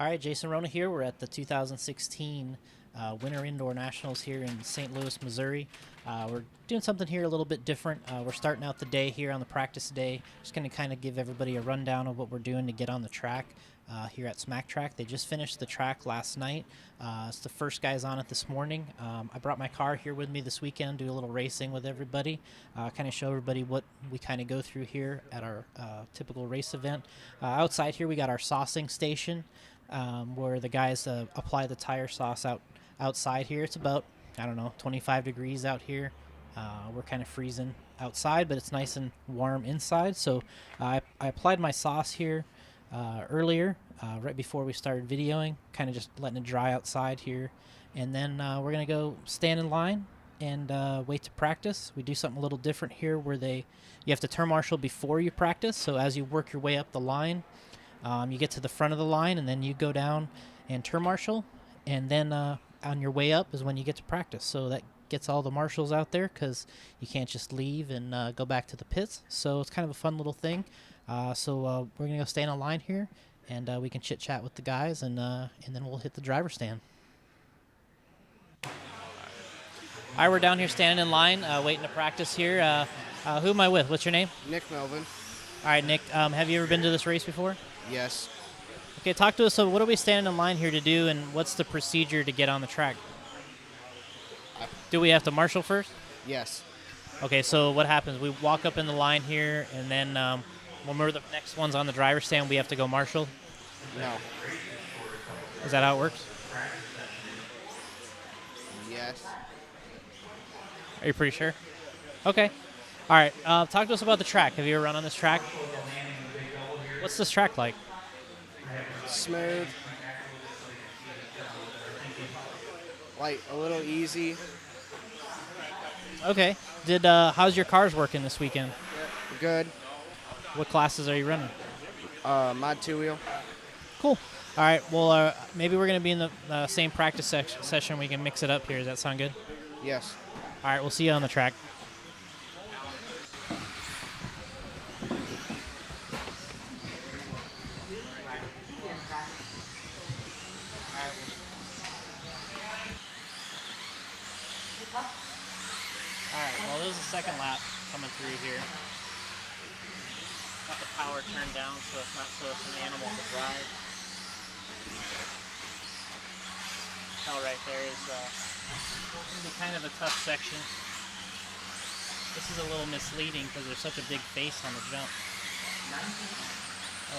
All right, Jason Rona here. We're at the 2016 Winter Indoor Nationals here in St. Louis, Missouri. We're doing something here a little bit different. We're starting out the day here on the practice day. Just going to kind of give everybody a rundown of what we're doing to get on the track here at SMACTRAC. They just finished the track last night. It's the first guys on it this morning. I brought my car here with me this weekend, do a little racing with everybody, kind of show everybody what we kind of go through here at our typical race event. Outside here we got our saucing station, where the guys apply the tire sauce outside here. It's about, I don't know, 25 degrees out here. We're kind of freezing outside, but it's nice and warm inside. So I applied my sauce here earlier, right before we started videoing, kind of just letting it dry outside here. And then we're going to go stand in line and wait to practice. We do something a little different here where you have to turn marshal before you practice. So as you work your way up the line, you get to the front of the line, and then you go down and turn marshal, and then on your way up is when you get to practice. So that gets all the marshals out there because you can't just leave and go back to the pits. So it's kind of a fun little thing. So we're going to go stand in line here, and we can chit-chat with the guys, and then we'll hit the driver stand. All right, we're down here standing in line, waiting to practice here. Who am I with? What's your name? Nick Melvin. All right, Nick, have you ever been to this race before? Yes. Okay, talk to us. So what are we standing in line here to do, and what's the procedure to get on the track? Do we have to marshal first? Yes. Okay, so what happens? We walk up in the line here, and then when we're the next ones on the driver's stand, we have to go marshal? No. Is that how it works? Yes. Are you pretty sure? Okay. All right, talk to us about the track. Have you ever run on this track? What's this track like? Smooth. Like a little easy. Okay. How's your cars working this weekend? Good. What classes are you running? Mod 2-wheel. Cool. All right. Well, maybe we're going to be in the same practice session. We can mix it up here. Does that sound good? Yes. All right. We'll see you on the track. Well, there's a second lap coming through here. Got the power turned down so it's not so it's an animal to drive. Tell right there is going to be kind of a tough section. This is a little misleading because there's such a big face on the jump.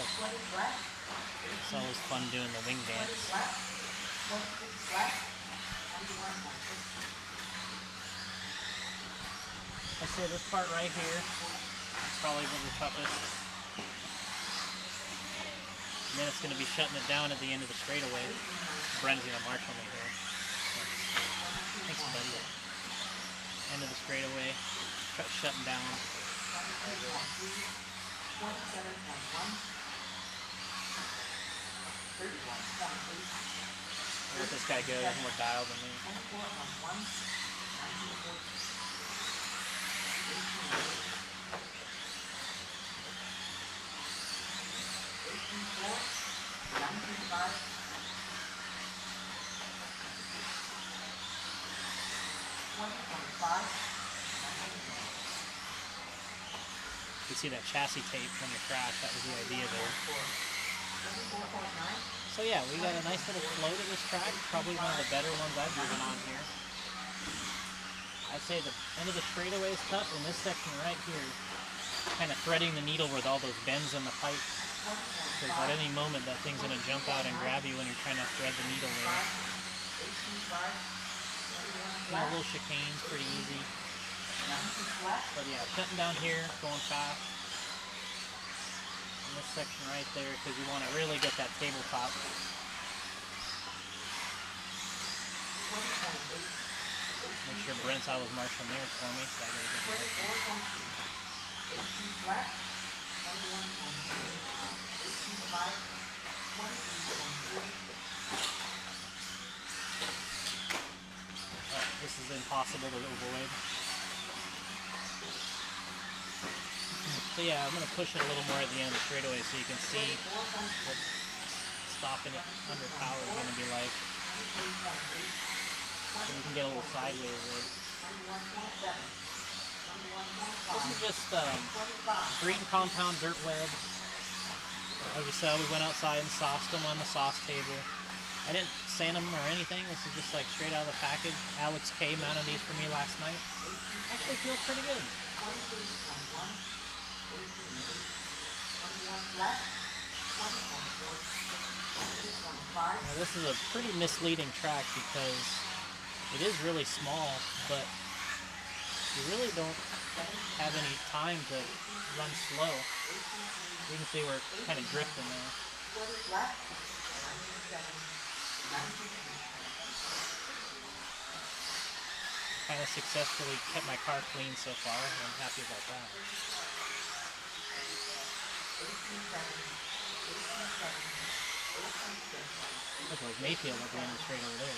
Oh. It's always fun doing the wing dance. I say this part right here is probably the toughest. And then it's going to be shutting it down at the end of the straightaway. Brent's going to marshal me here. Thanks, Ben. End of the straightaway, shutting down. I'll let this guy go, he's more dialed than me. You see that chassis tape from the crash, that was the idea there. So yeah, we got a nice little float at this track, probably one of the better ones I've driven on here. I'd say the end of the straightaway is tough, and this section right here, kind of threading the needle with all those bends in the pipe. Because at any moment that thing's going to jump out and grab you when you're trying to thread the needle there. Little chicanes, pretty easy. But yeah, shutting down here, going fast. And this section right there, because you want to really get that tabletop. Make sure Brent's always marshalling there for me. So I gotta get this is impossible to avoid. So yeah, I'm going to push it a little more at the end of the straightaway so you can see. stopping it under power is going to be like. So you can get a little sideways race. This is just green compound dirt webs. As we said, we went outside and sauced them on the sauce table. I didn't sand them or anything. This is just like straight out of the package. Alex K mounted these for me last night. Actually feels pretty good. Now this is a pretty misleading track because it is really small, but you really don't have any time to run slow. You can see we're kind of drifting now. Kind of successfully kept my car clean so far, and I'm happy about that. Look like Mayfield at the end straight over there.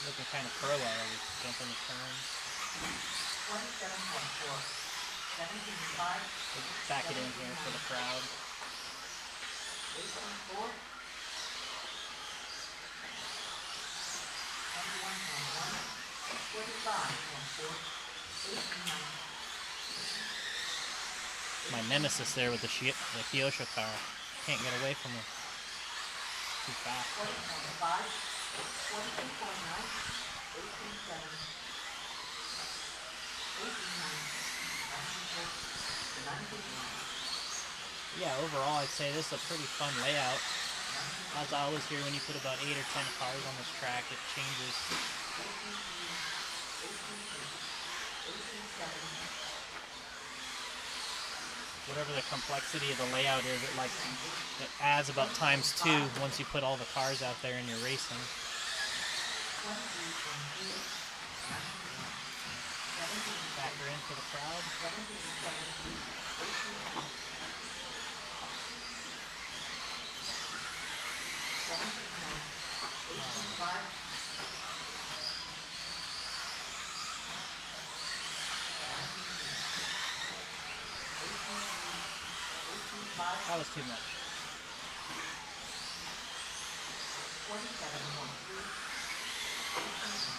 Looking kind of pro out of jumping the turn. Back it in here for the crowd. My nemesis there with the Kyosho car. Can't get away from him. Too fast. Yeah, overall I'd say this is a pretty fun layout. As I always hear, when you put about 8 or 10 cars on this track, it changes. Whatever the complexity of the layout is, it adds about ×2 once you put all the cars out there and you're racing. Factor in for the crowd. That was too much.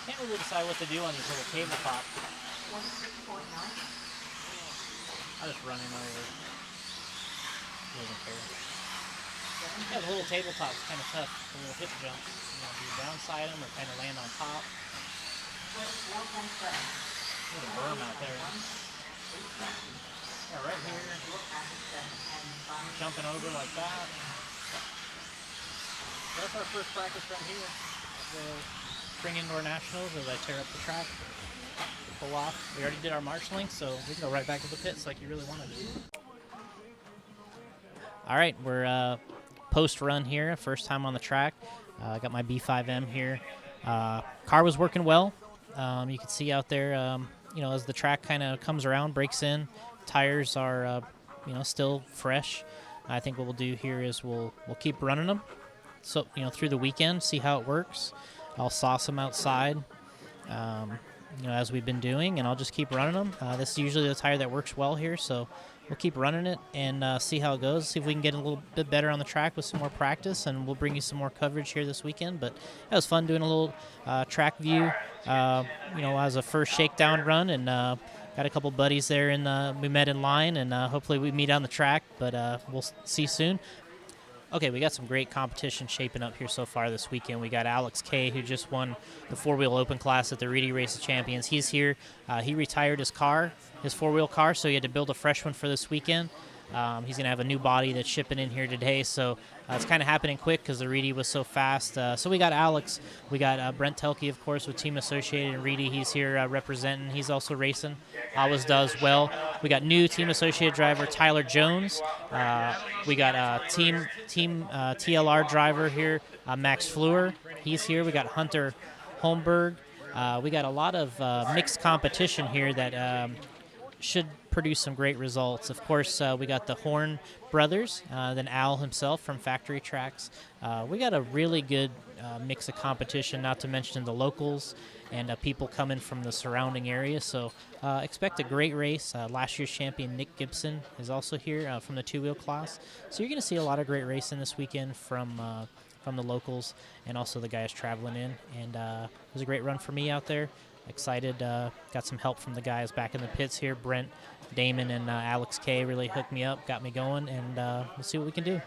Can't really decide what to do on these little tabletop. I'll just run him over. Doesn't care. Yeah, the little tabletop's kind of tough. The little hip jumps. You know, do you downside them or kind of land on top? There's a berm out there. Yeah, right here. Jumping over like that. That's our first practice right here at the Spring Indoor Nationals as I tear up the track. Pull off. We already did our march link, so we can go right back to the pits like you really want to do. All right, we're post-run here, first time on the track. I got my B5M here. Car was working well. You can see out there, you know, as the track kind of comes around, breaks in, tires are, you know, still fresh. I think what we'll do here is we'll keep running them, so you know, through the weekend, see how it works. I'll sauce them outside, you know, as we've been doing, and I'll just keep running them. This is usually the tire that works well here, so we'll keep running it and see how it goes. See if we can get a little bit better on the track with some more practice, and we'll bring you some more coverage here this weekend. But it was fun doing a little track view, you know, as a first shakedown run, and got a couple buddies there, and we met in line, and hopefully we meet on the track, but we'll see soon. Okay, we got some great competition shaping up here so far this weekend. We got Alex K, who just won the four-wheel open class at the Reedy Race of Champions. He's here. He retired his car, his four-wheel car, so he had to build a fresh one for this weekend. He's going to have a new body that's shipping in here today, so it's kind of happening quick because the Reedy was so fast. So we got Alex. We got Brent Telke, of course, with Team Associated and Reedy. He's here representing. He's also racing. Always does well. We got new Team Associated driver Tyler Jones. We got Team TLR driver here, Max Fleur. He's here. We got Hunter Holmberg. We got a lot of mixed competition here that should produce some great results. Of course, we got the Horn brothers, then Al himself from Factory Tracks. We got a really good mix of competition, not to mention the locals and people coming from the surrounding area. So expect a great race. Last year's champion Nick Gibson is also here from the two-wheel class. So you're going to see a lot of great racing this weekend from the locals and also the guys traveling in. And it was a great run for me out there. Excited. Got some help from the guys back in the pits here. Brent, Damon, and Alex K really hooked me up, got me going, and we'll see what we can do.